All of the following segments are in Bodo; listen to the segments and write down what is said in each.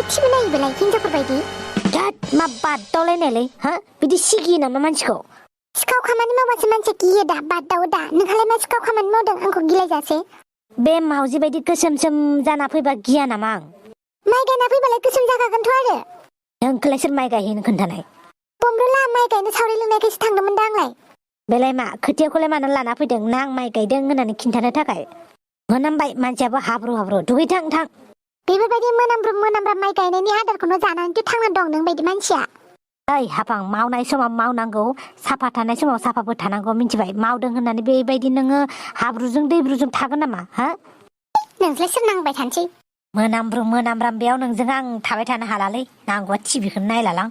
थिबोनाय बेलाय हिनजावफोर बायदि दाद मा बादावलायनायलै हा बिदि सिगियो नामा मानसिखौ सिखाव खामानि मावबासो मानसिया गियो दा बादावो दा नोंहालाय मा सिखाव खामानि मावदों आंखौ गिलायजासे बे मावजि बायदि गोसोमसोम जाना फैबा गिया नामा आं माइ गायना फैबालाय गोसोम जाखागोनथ' आरो नोंखौलाय सोर माइ गायहैनो खोन्थानाय बमरुला माइ गायनो सावरि लोंनायखायसो थांदोंमोन दा आंलाय बेलाय मा खोथियाखौलाय मानो लाना फैदों ना आं माइ गायदों होननानै खिन्थानो थाखाय मोनामबाय मानसियाबो हाब्रु दुगैथां थां बेफोरबायदि मोनामब्रा माइ गायनायनि आदारखौनो जानानैथ' थांना दं नों बायदि मानसिया ओइ हाफां मावनाय समाव मावनांगौ साफा थानाय समाव साफाबो थानांगौ मिथिबाय मावदों होननानै बेबायदि नोङो हाब्रुजों दैब्रुजों थागोन नामा हा नोंसोरलाय सोर नांबाय थानोसै मोनामब्राम बेयाव नोंजों आं थाबाय थानो हालालै नांगौबा टिभिखौनो नायलालां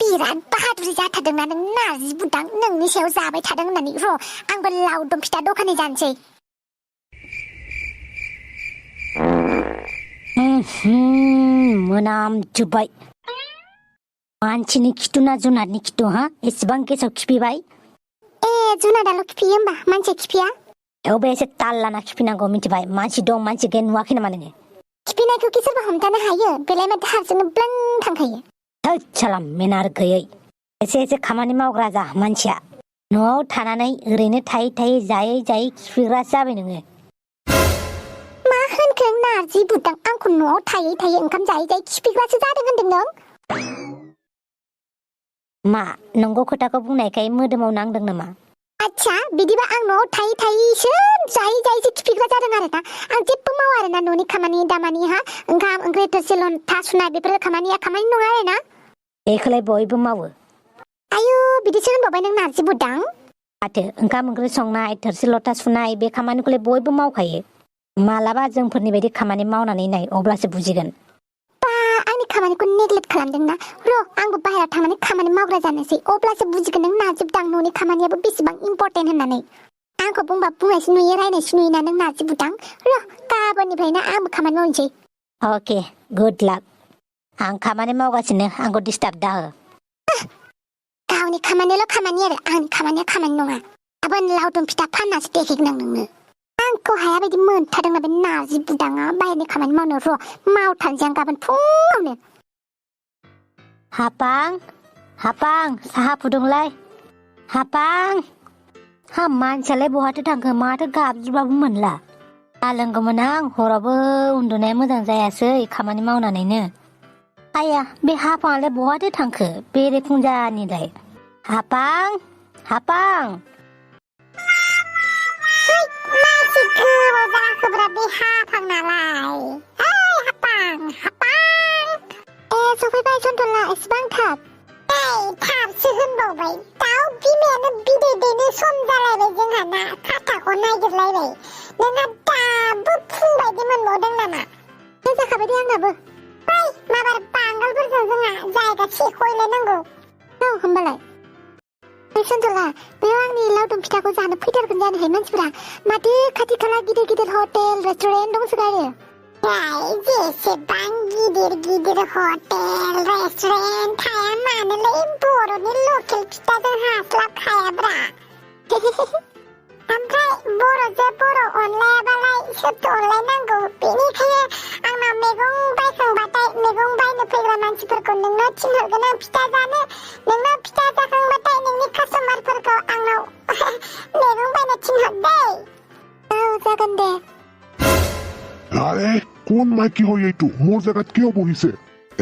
बिराद बाहादुरि जाथारदोंना नों नारजि बुदां नोंनि सायाव जाबाय थादों होननानै र' आंबो लावदुम फिथा दखानै जानोसै मोनामजोब्बाय मानसिनि खिथु ना जुनारनि खिथु हा एसेबां गेसाव खिफिबाय ए जुनाराल' खिफियो होमबा मानसिया खिफिया थेवबो एसे ताल लाना खिफिनांगौ मिथिबाय मानसि दं मानसि गैया नुवाखै नामा नोङो खिफिनायखौ कि सोरबा हमथानो हायो बेलाय माथो हारसिंनो ब्लां थांखायो थोद सालाम मेनार गैयै एसे खामानि मावग्रा जा मानसिया न'आव थानानै ओरैनो थायै जायै खिफिग्रासो जाबाय नोङो मा होनखो नारजि बुदां आंखौ न'आव थायै ओंखाम जायै खिफिग्रासो जादों होनदों नों मा नंगौ खोथाखौ बुंनायखाय मोदोमाव नांदों नामा आच्छा बिदिबा आं न'आव थायै जायै खिफिग्रा जादों आरो ना आं जेबो मावा आरो ना न'नि खामानि दामानि हा ओंखाम ओंख्रि थोरसि लन्था सुनाय बेफोर खामानिया खामानि नङा आरो ना बेखौलाय बयबो मावो आयु बिदिसो होनबावबाय नों नारजि बुदां माथो ओंखाम ओंख्रि संनाय थोरसि लथा सुनाय बे खामानिखौलाय बयबो मावखायो मालाबा जोंफोरनि बायदि खामानि मावनानै नाय अब्लासो बुजिगोन बा आंनि खामानिखौ नेग्लेक्ट खालामदोंना र' आंबो बाहेरायाव थांनानै खामानि मावग्रा जानोसै अब्लासो बुजिगोन नों नारजि बुदां न'नि खामानियाबो बेसेबां इम्पर्टेन्ट होननानै आंखौ बुंबा बुंनायसो नुयो रायनायसो नुयोना नों नारजि बुदां र' गाबोननिफ्रायनो आंबो खामानि मावनोसै अके गुड लाक आं खामानि मावगासिनो आंखौ डिस्टार्ब दाहो गावनि खामानियाल' खामानि आरो आंनि खामानिया खामानि नङा गाबोन लावदुम फिथा फाननासो देखायगोन आं नोंनो आंखौ हाया बायदि मोनथारदोंना बे नारजि बुदाङा बाहेरनि खामानि मावनो र' मावथारनोसै आं गाबोन फुङावनो हापां साहा फुदुंलाय हापां हा मानसियालाय बहाथो थांखो माथो गाबज्रिबाबो मोनला दा लोंगौमोन आं हरावबो उन्दुनाया मोजां जायासै खामानि मावनानैनो आया बे हापाङालाय बहाथो थांखो बेरेफुंजानिलाय हापां मानसि गोबाव जाखोब्रा बे हापां नालाय सफैबाय सन्थला एसेबां थाब थाबसो होनबावबाय दाउ बिमायानो बिदै दैनो सम जालायबाय जोंहा ना खाथाखौ नागिरलायबाय नोंहा दाबो फुं बायदि मोनबावदों नामा जाखाबाय दे आंनाबो फै माबार बांगालफोरजों जोंहा जायगा सेख'हैलायनांगौ औ होमबालाय सन्थला बेयाव आंनि लावदुम फिथाखौ जानो फैथारगोन जानोहाय मानसिफोरा माथो खाथि खाला गिदिर हटेल रेस्टुरेन्ट दंसोगारो जेसेबां गिदिर हटेल रेस्टुरेन्ट थाया मानोलाय बर'नि लकेल फिथाजों हास्लाबखायाब्रा ओमफ्राय बर'जों बर' अनलायाबालाय सोरथो अनलायनांगौ बेनिखायनो आंनाव मैगं बायखांबाथाय मैगं बायनो फैग्रा मानसिफोरखौ नोंनाव थिनहरगोन आं फिथा जानो नोंनाव फिथा जाखांबाथाय नोंनि कास्टमारफोरखौ आंनाव मैगं बायनो थिनहर दै औ जागोन दे আরে কোন মাইকি হয় এইটো মোৰ জায়গাত কিয় বহিছে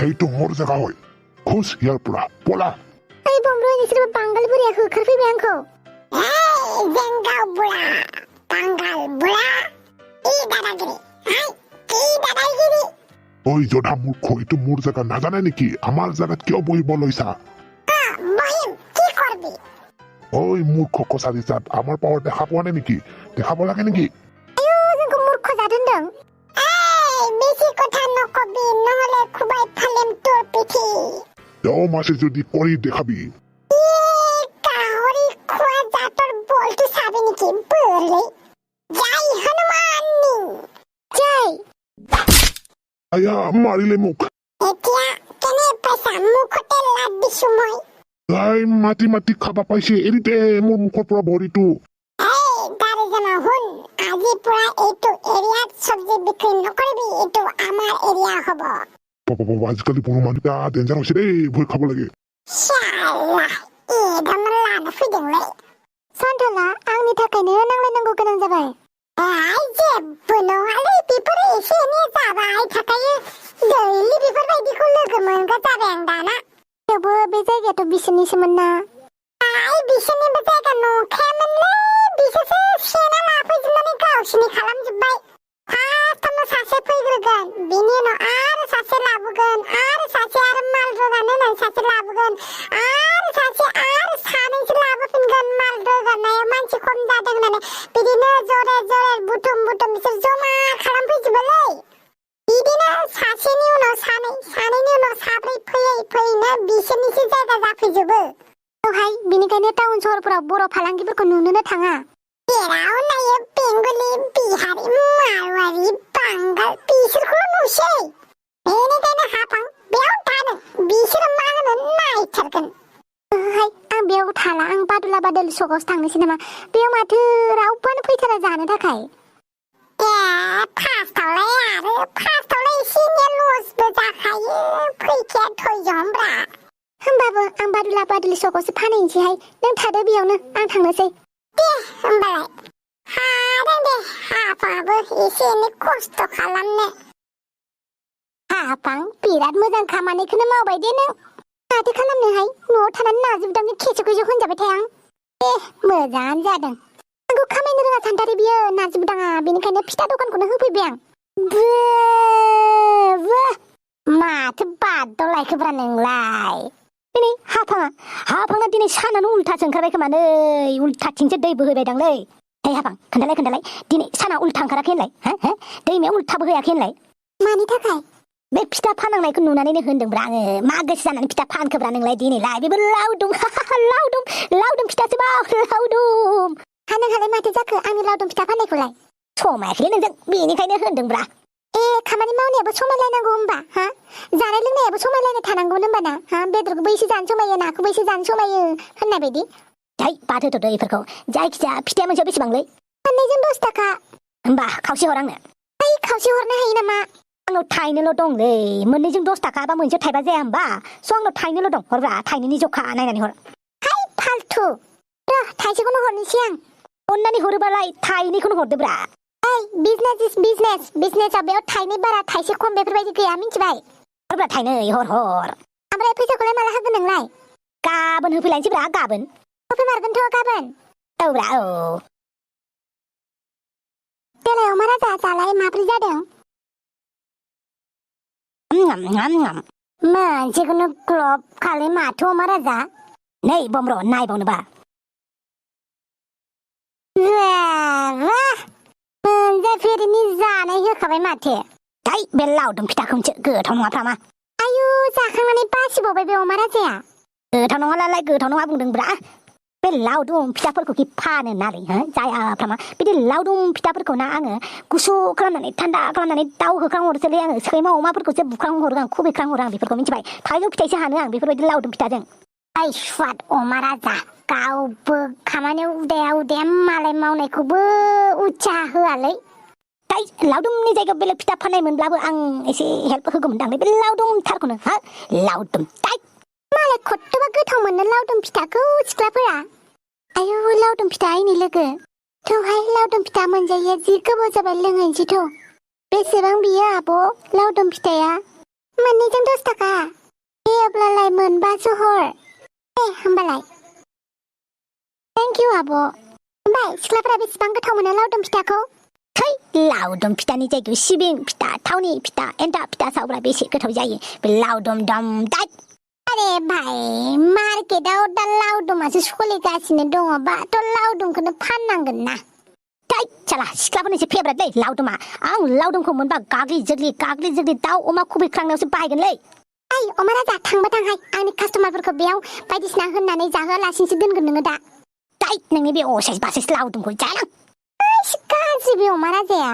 এইটো মোৰ জায়গা হয় খোজ ইয়াৰ পৰা পলা এই বমরু নিসির বাঙালি বুড়িয়া হোখারফैबाय आंखौ এই জেঙ্গাও বুড়া বাঙাল বুড়া এই দাদাগিরি এই দাদাগিরি ওই জোধা মূর্খ এইটো মোৰ জায়গা নাজানে নেকি আমাৰ জায়গাত কিয় বহিব লৈছা বহিম কি করবি ওই মূর্খ কছাৰী জাত আমাৰ পাৱাৰ দেখা পোৱা নাই নেকি দেখাব লাগে নেকি আয়ো जोंखौ মূর্খ জাত होनदों বেশি কথা নকবি নহলে খুবাই ফালেম তোর পিঠি মাসে যদি করি দেখাবি গাহরি খোয়া জাতর বলতে চাবি নাকি বলে যাই হনুমান যাই আয়া মারিলে মুখ এতিয়া কেনে পাইছা মুখতে লাদ দিছো মই মাটি খাবা পাইছে এৰিতে মোৰ মুখৰ পৰা ভৰিটো গাড়ীজনা শুন আজিৰ পৰা এইটো এৰিয়াত চব্জি বিক্ৰী নকৰিবি এইটো আমাৰ এৰিয়া হ'ব बाबा आजिखालि बर' मानसिफ्रा देन्जार हसे दै भय खाबो लागे शाला एदामोन लानो फैदोंलै सान्थला आंनि थाखायनो नांलायनांगौ गोनां जाबाय जेबो नङालै बेफोर एसे एनै जाबाय थाखायो दैलि बेफोरबायदिखौ लोगो मोनग्रा जाबाय आं दाना थेवबो बे जायगायाथ' बिसोरनिसोमोन ना बिसोरनिबो जायगा नंखायामोनलै बिसोरसो सेना लाफैजोबनानै गावसिनि खालामजोब्बाय फार्स्टआवनो सासे फैग्रोगोन बिनि उनाव आरो सासे लाबोगोन आरो सासे आरो माल रोगानो होननानै सासे लाबोगोन आरो सासे आरो सानैसो लाबोफिनगोन माल रोगानायाव मानसि खम जादों होननानै बिदिनो जरे जरे बुथुम बिसोर जमा खालामफैजोबोलै बिदिनो सासेनि उनाव सानै सानैनि उनाव साब्रै फैयैनो बिसोरनिसो जायगा जाफैजोबो बेवहाय बिनिखायनो टाउन सहरफोराव बर' फालांगिफोरखौ नुनोनो थाङा जेराव नायो बेंगलि बिहारि मारवारि बांगाल बिसोरखौल' नुसै बेनिखायनो हाफां बेयाव थानो बिसोरो मा होनो नायथारगोन आं बेयाव थाला आं बादुला बादुलि सकआवसो थांनोसै नामा बेयाव माथो रावबोआनो फैथारा जानो थाखाय फार्स्टआवलाय एसे एनै लसबो जाखायो फैखाया थयजोंब्रा होमबाबो आं बादुला बादुलि सकआवसो फानहैनोसैहाय नों थादो बेयावनो आं थांनोसै दे होमबालाय हादों दे हाफाङाबो एसे एनै खस्थ' खालामनो हाफां बिराद मोजां खामानिखौनो मावबाय दे नों माथो खालामनोहाय न'आव थानानै नाजोबदांनो खेसो खेसो होनजाबाय थाया आं मोजाङानो जादों आंखौ खामायनो रोङा सानथारो बियो नाजोबदाङा बेनिखायनो फिथा दखानखौनो होफैबाय आं माथो बादावलायखोब्रा नोंलाय दिनै हाफाङा दिनै सानानो उल्थासो ओंखारबाय खोमा नै उल्थाथिंसो दै बोहैबायदांलै हाफां खोन्थालाय दिनै साना उल्था ओंखाराखै होनलाय हो दैमाया उल्था बोहैयाखै होनलाय मानि थाखाय बे फिथा फाननांनायखौ नुनानैनो होनदोंब्रा आङो मा गोसो जानानै फिथा फानखोब्रा नोंलाय दिनैलाय बेबो लावदुम फिथासो बा लावदुम नोंहालाय माथो जाखो आंनि लावदुम फिथा फाननायखौलाय समायाखैलै नोंजों बेनिखायनो होनदोंब्रा खामानि मावनायाबो समायलायनांगौ होमबा जानाय लोंनायाबो समायलायना थानांगौमोन होमबाना बेदरखौबो एसे जानो समायो नाखौबो एसे जानो समायो होननाय बायदि बाद होथ'दो इफोरखौ जायखिजाया फिथाया मोनसेयाव बेसेबांलै मोननैजों 10 थाखा होमबा खावसे हर आंनो खावसे हरनो हायो नामा आंनाव थाइनैल' दंलै मोननैजों 10 थाखा बा मोनसेयाव थाइबा जाया होमबा स' आंनाव थाइनैल' दं हरब्रा थाइनैनि जखा नायनानै हर फाल्थु थाइसेखौनो हरनोसै आं अननानै हरोबालाय थाइनैखौनो हरदोब्रा बिजनेसआव बेयाव थाइनै बारा थाइसे खम बेफोरबायदि गैया मिथिबाय हरब्रा थाइनै हर ओमफ्राय फैसाखौलाय माला होगोन नोंलाय गाबोन होफैलायनोसैब्रा गाबोन होफैमारगोनथ' गाबोन औब्रा औ देलाय अमा राजा जालाय माब्रै जादों मोनसेखौनो ग्लब खालाय माथो अमा राजा नै बमर' नायबावनोबा मोनजाफेरिनि जानाय होखाबाय माथो बे लावदुम फिथाखौसो गोथाव नङाफ्रा मा आयु जाखांनानै बासिबावबाय बे अमा राजाया गोथाव नङालाय गोथाव नङा बुंदोंब्रा बे लावदुम फिथाफोरखौ फानो नालै जायाफ्रा मा बिदि लावदुम फिथाफोरखौ ना आङो गुसु खालामनानै थान्दा खालामनानै दाउ होखांहरसोलै आङो सैमा अमाफोरखौसो बुखांहरो आं खुबैखांहरो आं बेफोरखौ मिथिबाय थाइजौ फिथाइसो हानो आं बेफोरबायदि लावदुम फिथाजों स्वाद अमा राजा गावबो खामानियाव उदाया मालाय मावनायखौबो उत्साह होआलै लावदुमनि जायगायाव बेलेग फिथा फाननाय मोनब्लाबो आं एसे हेल्प होगौमोनदांलै बे लावदुमथारखौनो लावदुम मालाय खथ्थ'बा गोथाव मोनो लावदुम फिथाखौ सिख्लाफोरा आयु लावदुम फिथा आइनि लोगो थौहाय लावदुम फिथा मोनजायो जि गोबाव जाबाय लोंहैनोसैथ' बेसेबां बियो आब' लावदुम फिथाया मोननैजों 10 थाखा अब्लालाय मोनबासो हर होमबालाय थेंक इउ आब' ओमफ्राय सिख्लाफोरा बेसेबां गोथाव मोनो लावदुम फिथाखौ लावदुम फिथानि जायगायाव सिबिं फिथा थावनि फिथा एन्थाब फिथा सावब्ला बेसे गोथाव जायो बे लावदुम दम अरे भाई मार्केटआव दा लावदुमासो सोलिगासिनो दङबाथ' लावदुमखौनो फाननांगोन ना साला सिख्लाफोरनि एसे फेभरेटलै लावदुमा आं लावदुमखौ मोनबा गाग्लि जोग्लि दाउ अमा खुबैख्रांनायावसो बाहायगोनलै अमा राजा थांहाय आंनि कास्टमारफोरखौ बेयाव बायदिसिना होननानै जाहोआलासिनोसो दोनगोन नोङो दा नोंनि बे असाइस बासाइस लावदुमखौ जानां गाज्रि बे अमा राजाया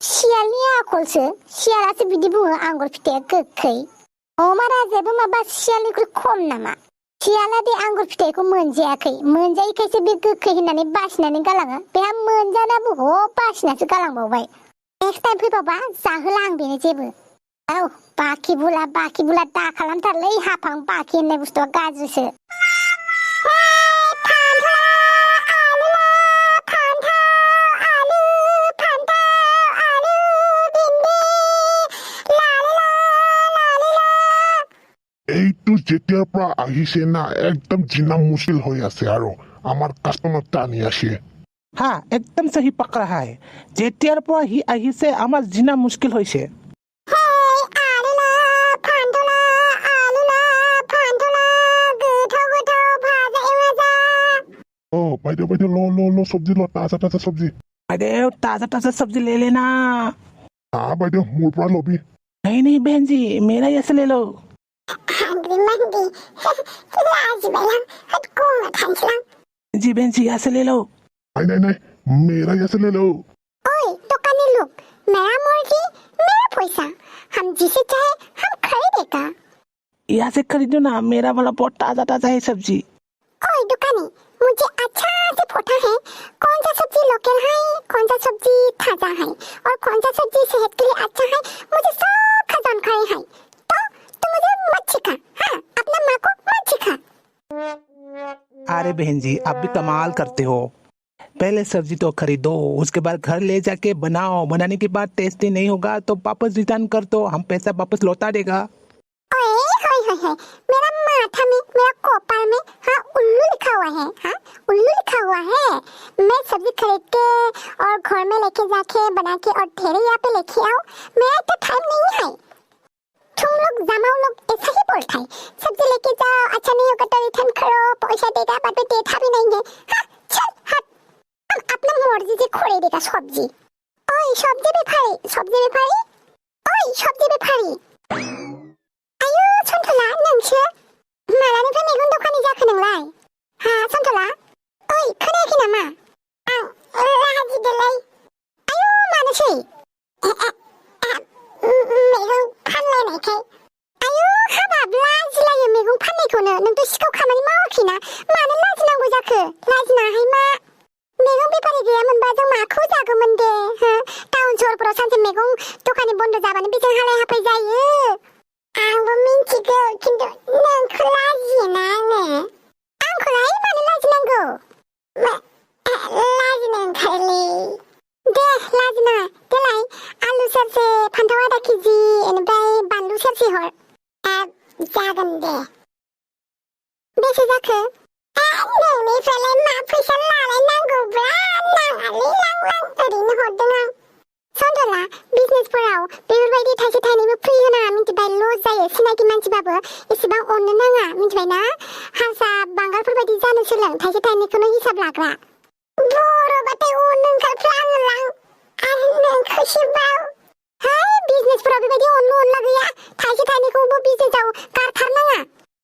सियालनि आखलसो सियालासो बिदि बुङो आंगुर फिथाइया गोखै अमा राजायाबो माबा सियालनिख्रुइ खम नामा सियाला दे आंगुर फिथाइखौ मोनजायैखायसो बे गोखै होननानै बासिनानै गालाङो बेहा मोनजानाबो बासिनासो गालांबावबाय नेक्स्ट टाइम फैबावबा जाहोला आं बेनो जेबो औ बाखि बुला दा खालामथारलै हाफां बाखि होननाय बुस्थुआ गाज्रिसो এইটো যেতিয়াৰ পৰা আহিছে না একদম জিনা মুশকিল হৈ আছে আৰু আমাৰ কাষ্টমাৰ টানি আছে हाँ एकदम सही पकड़ा है जेटियार पर ही আহিছে আমার জিনা মুশকিল হইছে ओ বাইদেউ লো সবজি লো তাজা সবজি বাইদেউ ताजा सब्जी ले लेना বাইদেউ মোৰ পৰা লবি नहीं बहन जी मेरा ये से ले लो जी बहन जी यहाँ से ले लो नहीं मेरा यहाँ से ले लो ओए दुकानी लोग मेरा मुर्गी मेरा पैसा हम जिसे चाहे हम खरीदेगा यहाँ से खरीदो ना मेरा वाला बहुत ताजा है सब्जी ओए दुकानी मुझे अच्छा से पता है कौन सा सब्जी लोकल है कौन सा सब्जी ताजा है और कौन सा सब्जी सेहत के लिए अच्छा है मुझे सब का जानकारी है तो मुझे मत सिखा हाँ अपना माँ को मत सिखा अरे बहन जी आप भी कमाल करते हो पहले सब्जी तो खरीदो उसके बाद घर ले जाके बनाओ बनाने के बाद टेस्टी नहीं होगा तो वापस रिटर्न कर दो हम पैसा वापस लौटा देगा मेरा माथा में मेरा कपाल में हाँ उल्लू लिखा हुआ है हाँ उल्लू लिखा हुआ है मैं सब्जी खरीद के और घर में लेके जाके बना के और ठेरे यहाँ पे लेके आओ मेरा तो टाइम नहीं है तुम लोग जमाओ लोग ऐसा ही बोलता है सब्जी लेके जाओ अच्छा नहीं होगा तो रिटर्न करो पैसा देगा बाद में देता भी नहीं है हाँ चल हट हम अपना मर्जी से खरीदेगा सब्जी ओए सब्जी बेफारी ओए सब्जी बेफारी आयु सन्थला नोंसो मालानिफ्राय मैगं दखानि जाखो नोंलाय हा सन्थला ओइ खोनायाखै नामा आं लाजिदोलै आयु मानोसै मैगं फानलायनायखाय आयु हाबाब लाजिलायो मैगं फाननायखौनो नोंथ' सिखाव खामानि मावाखैना मानो लाजिनांगौ जाखो लाजिनाहाय मा मैगं बेफारि गैयामोनबा जों माखौ जागौमोन दे हो टाउन सहरफोराव सानसे मैगं दखानि बन्द जाबानो बेजों हालाय हाफाय जायो आंबो मिन्थिगौ खिन्थु नोंखौ लाजियोना आंखौलाय मानो लाजिनांगौ लाजिनो ओंखारोलै दे लाजिनाङा देलाय आलु सेरसे फान्थाव आधा केजि बेनिफ्राय बानलु सेरसे हर जागोन दे बेसे जाखो नोंनिफ्रायलाय मा फैसा लालायनांगौब्रा नाङालै लां ओरैनो हरदों आं सन्थला बिजनेसफोराव बेफोरबायदि थाइसे थाइनैबो फ्रि होनाङा मिन्थिबाय लस जायो सिनाखि मानसिबाबो एसेबां अननो नाङा मिन्थिबायना हारसा बांगालफोरबायदि जानो सोलों थाइसे थाइनैखौनो हिसाब लाग्रा बर'बाथाय अननो ओंखारफ्लाङोलां आरो नोंखौसोबाव है बिजनेसफोराव बेबायदि अनलु अनला गैया थाइसे थाइनैखौबो बिजनेसाव गारथारनाङा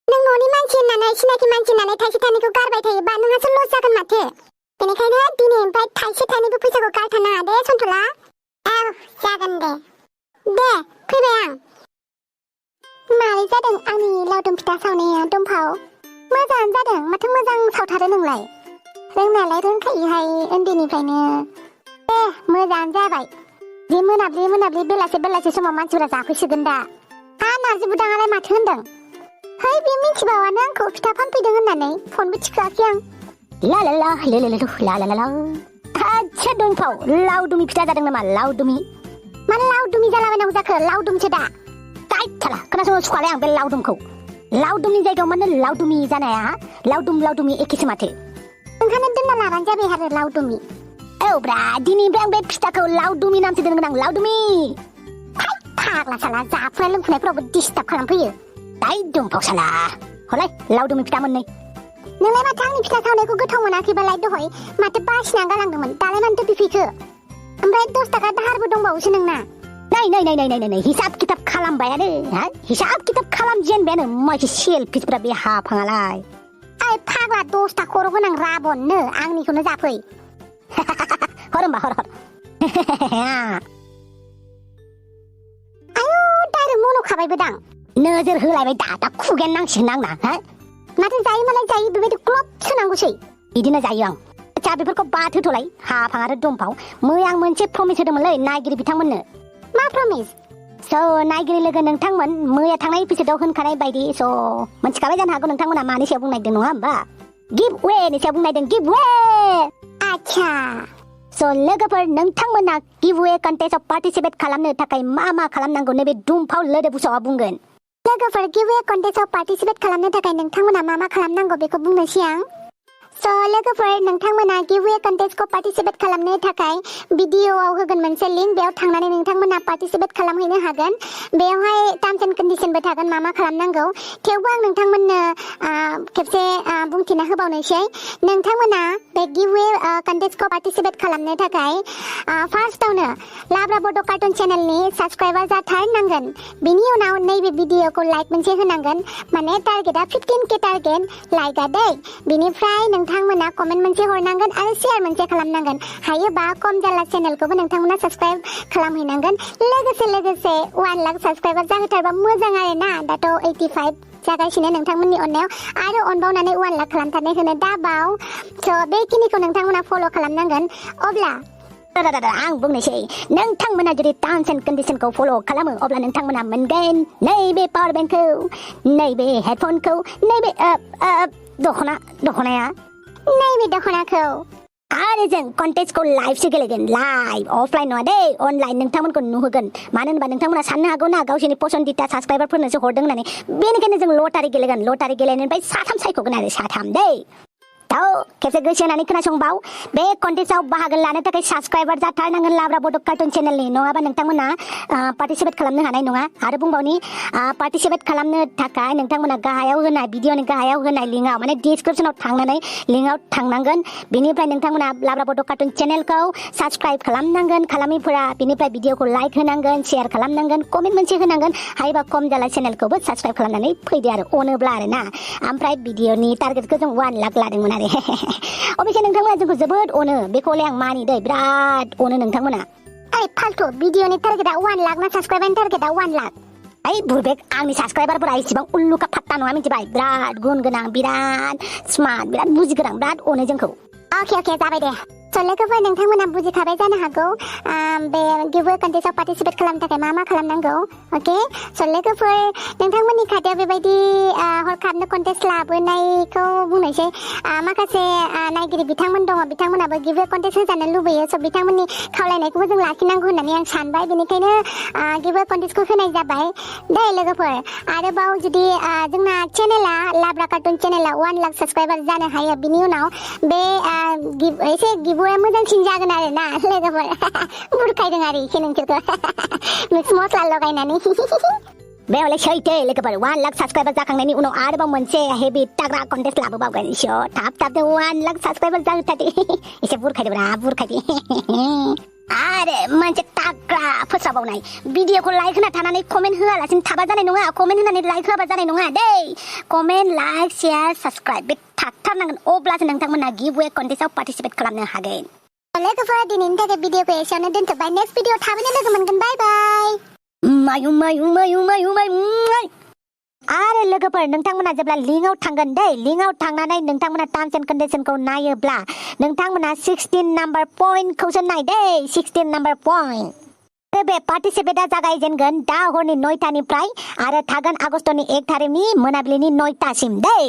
नों न'नि मानसि होननानै सिनाखि मानसि होननानै थाइसे थाइनैखौ गारबाय थायोबा नोंहासो लस जागोन माथो बेनिखायनो दिनैनिफ्राय थाइसे थाइनैबो फैसाखौ गारथारनाङा दे सन्थला जागोन दे फैबाय आं मारै जादों आंनि लावदुम फिथा सावनाया दंफाव मोजाङानो जादों माथो मोजां सावथारो नोंलाय रोंनायालाय रोंखायोहाय उन्दैनिफ्रायनो दे मोजाङानो जाबाय जे मोनाब्लि बेलासे समाव मानसिफोरा जाफैसिगोन दा हा नारजि बुदाङालाय माथो होनदों है बे मिथिबावानो आंखौ फिथा फानफैदों होननानै फनबो थिखोआखै आं ला अच्छा दंफाव लावदुमि फिथा जादों नामा लावदुमि मानो लावदुमि जालाबायनांगौ जाखो लावदुमसो दा गाइथाला खोनासंनो सुखुवालाय आं बे लावदुमखौ लावदुमनि जायगायाव मानो लावदुमि जानाया लावदुमि एखेसो माथो ओंखायनो दोनना लाबानो जाबाय आरो लावदुमि औब्रा दिनैनिफ्राय आं बे फिथाखौ लावदुमि नामसो दोनगोन आं लावदुमि फाग्ला साला जाफुनाय लोंफुनायफोरावबो डिस्टार्ब खालामफैयो दाय दंफाव साला हलाय लावदुमि फिथा मोननै नोंलाय माथो आंनि फिथा सावनायखौ गोथाव मोनाखैबालाय दहाय माथो बासिना गालांदोंमोन दालाय मानोथो बिफैखो ओमफ्राय 10 टाका दाहारबो दंबावोसो नोंना नै हिसाब किताब खालामबायानो हा हिसाब किताब खालामजेनबायानो मानसि सेलफिसफोरा बे हाफाङालाय ओइ फाग्ला 10 टा खर' गोनां राबननो आंनिखौनो जाफै हर होमबा हर आयु डाइरेक्ट मन'खाबायबोदां नोजोर होलायबाय दा खुगायानो नांसिगोन आंना हा माथो जायो मालाय जायो बेबायदि ग्लब सोनांगौसै बिदिनो जायो आं आच्छा बेफोरखौ बाद होथ'लाय हाफां आरो दंफाव मैया आं मोनसे प्रमिस होदोंमोनलै नायगिरि बिथांमोननो मा प्रमिस स' नायगिरि लोगो नोंथांमोन मैया थांनाय एपिसोडआव होनखानाय बायदि स' मोनथिखाबाय जानो हागौ नोंथांमोना मानि सायाव बुंनायदों नङा होमबा गिभ वेनि सायाव बुंनायदों गिभ वे आच्छा स' लोगोफोर नोंथांमोना गिभ वे कन्टेस्टआव पार्टिसिपेट खालामनो थाखाय मा खालामनांगौ नैबे दुमफाव लोदोबुसावा बुंगोन लोगोफोर गिभ वे कन्टेस्टआव पार्टिसिपेट खालामनो थाखाय नोंथांमोना मा खालामनांगौ बेखौ बुंनोसै आं स' लोगोफोर नोंथांमोना गिभ वे कन्टेस्टखौ पार्टिसिपेट खालामनो थाखाय भिडिअआव होगोन मोनसे लिंक बेयाव थांनानै नोंथांमोना पार्टिसिपेट खालामहैनो हागोन बेयावहाय टार्म्स एन्ड कन्डिशनबो थागोन मा खालामनांगौ थेवबो आं नोंथांमोननो खेबसे बुंथिना होबावनोसै नोंथांमोना बे गिभ वे कन्टेस्टखौ पार्टिसिपेट खालामनो थाखाय फार्स्टआवनो लाब्रा बड' कार्टुन चेनेलनि साबस्क्राइबार जाथारनांगोन बिनि उनाव नैबे भिडिअखौ लाइक मोनसे होनांगोन माने टारगेटआ 15K टारगेट लाइकआ दै बिनिफ्राय नोंथांमोना कमेन्ट मोनसे हरनांगोन आरो शेयार मोनसे खालामनांगन हायोबा कम जाला चेनेलखौबो नोंथांमोना साबस्क्राइब खालामहैनांगोन लोगोसे 1 लाख साबस्क्राइबार जाहोथारबा मोजां आरोना दाथ' 85 जागासिनो नोंथांमोननि अननायाव आरो अनबावनानै 1 लाख खालामथारनाय होनो दाबाव स' बेखिनिखौ नोंथांमोना फल' खालामनांगोन अब्ला आं बुंनोसै नोंथांमोना जुदि टार्म्स एन्ड कन्डिशनखौ फल' खालामो अब्ला नोंथांमोना मोनगोन नैबे पावार बेंकखौ नैबे हेडफोनखौ नैबे दखनाया नैबे दखनाखौ आरो जों कन्टेस्टखौ लाइभसो गेलेगोन लाइभ अफलाइन नङा दे अनलाइन नोंथांमोनखौ नुहोगोन मानो होनबा नोंथांमोना साननो हागौ ना गावसोरनि पसन्दिता साबस्क्राइबारफोरनोसो हरदों होननानै बेनिखायनो जों लटारि गेलेगोन लटारि गेलेनायनिफ्राय 3 सायख'गोन आरो 3 दै खेबसे गोसो होनानै खोनासंबाव बे कन्टेस्टआव बाहागो लानो थाखाय साबस्क्राइबार जाथारनांगोन लाब्रा बड' कार्टुन चेनेलनि नङाबा नोंथांमोना पार्टिसिपेट खालामनो हानाय नङा आरो बुंबावनि पार्टिसिपेट खालामनो थाखाय नोंथांमोना गाहायाव होनाय भिडिअनि गाहायाव होनाय लिंकआव माने डिसक्रिपसनाव थांनानै लिंकआव थांनांगोन बिनिफ्राय नोंथांमोना लाब्रा बड' कार्टुन चेनेलखौ साबस्क्राइब खालामनांगोन खालामिफोरा बिनिफ्राय भिडिअखौ लाइक होनांगोन शेयार खालामनांगोन कमेन्ट मोनसे होनांगोन हायोबा कम जाला चेनेलखौबो साबस्क्राइब खालामनानै फैदो आरो अनोब्ला आरोना ओमफ्राय भिडिअनि टारगेटखौ जों 1 लाख लादोंमोन आरो अबेसे नोंथांमोना जोंखौ जोबोद अनो बेखौलाय आं मानिदै बिराद अनो नोंथांमोना ओइ फाल्तु भिडिअनि टारगेटआ 1 लाख ना साबस्क्राइबारनि टारगेटआ 1 लाख ओइ बुरबेक आंनि साबस्क्राइबारफोरा इसेबां उल्लुका फात्ता नङा मिथिबाय बिराद गुन गोनां बिराद स्मार्ट बिराद बुजिगोनां बिराद अनो जोंखौ अके जाबाय दे स' लोगोफोर नोंथांमोना बुजिखाबाय जानो हागौ बे गिभ वे कन्टेस्टआव पार्टिसिपेट खालामनो थाखाय मा खालामनांगौ अके स' लोगोफोर नोंथांमोननि खाथियाव बेबायदि हरखाबनो कन्टेस्ट लाबोनायखौ बुंनोसै माखासे नायगिरि बिथांमोन दङ बिथांमोनाबो गिभ वे कन्टेस्ट होजानो लुबैयो स' बिथांमोननि खावलायनायखौबो जों लाखिनांगौ होननानै आं सानबाय बेनिखायनो गिभ वे कन्टेस्टखौ होनाय जाबाय दे लोगोफोर आरोबाव जुदि जोंना चेनेला लाब्रा कार्टुन चेनेला 1 लाख साबस्क्राइबार जानो हायो बिनि उनाव बे एसे गिभ वे मोजांसिन जागोन आरोना लोगोफोर बुरखायदों आरो एसे नोंसोरखौ मिक्स मस्ला लगायनानै बेयावलाय सैथो लोगोफोर 1 लाख साबस्क्राइबार जाखांनायनि उनाव आरोबाव मोनसे हेभि टाग्रा कन्टेस्ट लाबोबावगोन इस' थाब 1 लाख साबस्क्राइबार जाहोथारदे एसे बुरखायदे आरो मोनसे टाग्रा फोसावबावनाय भिडिअखौ लाइक होना थानानै कमेन्ट होआलासिनो थाबा जानाय नङा कमेन्ट होनानै लाइक होआबा जानाय नङा दै कमेन्ट लाइक शेयार साबस्क्राइब बे थाथारनांगोन अब्लासो नोंथांमोना गिभ वे कन्टेस्टआव पार्टिसिपेट खालामनो हागोन लोगोफोर दिनैनि थाखाय भिडिअखौ एसेयावनो दोनथ'बाय नेक्स्ट भिडिअ थाबैनो लोगो मोनगोन बाय बाय आरो लोगोफोर नोंथांमोना जेब्ला लिंकआव थांगोन दै लिंकआव थांनानै नोंथांमोना टार्म्स एन्ड कन्डिशनखौ नायोब्ला नोंथांमोना 16 नाम्बार पइन्टखौसो नाय दै 16 नाम्बार पइन्ट बे पार्टिसिपेटआ जागायजेनगोन दा हरनि 9टानिफ्राय आरो थागोन आगष्टनि 1 थारिखनि मोनाबिलिनि 9टासिम दै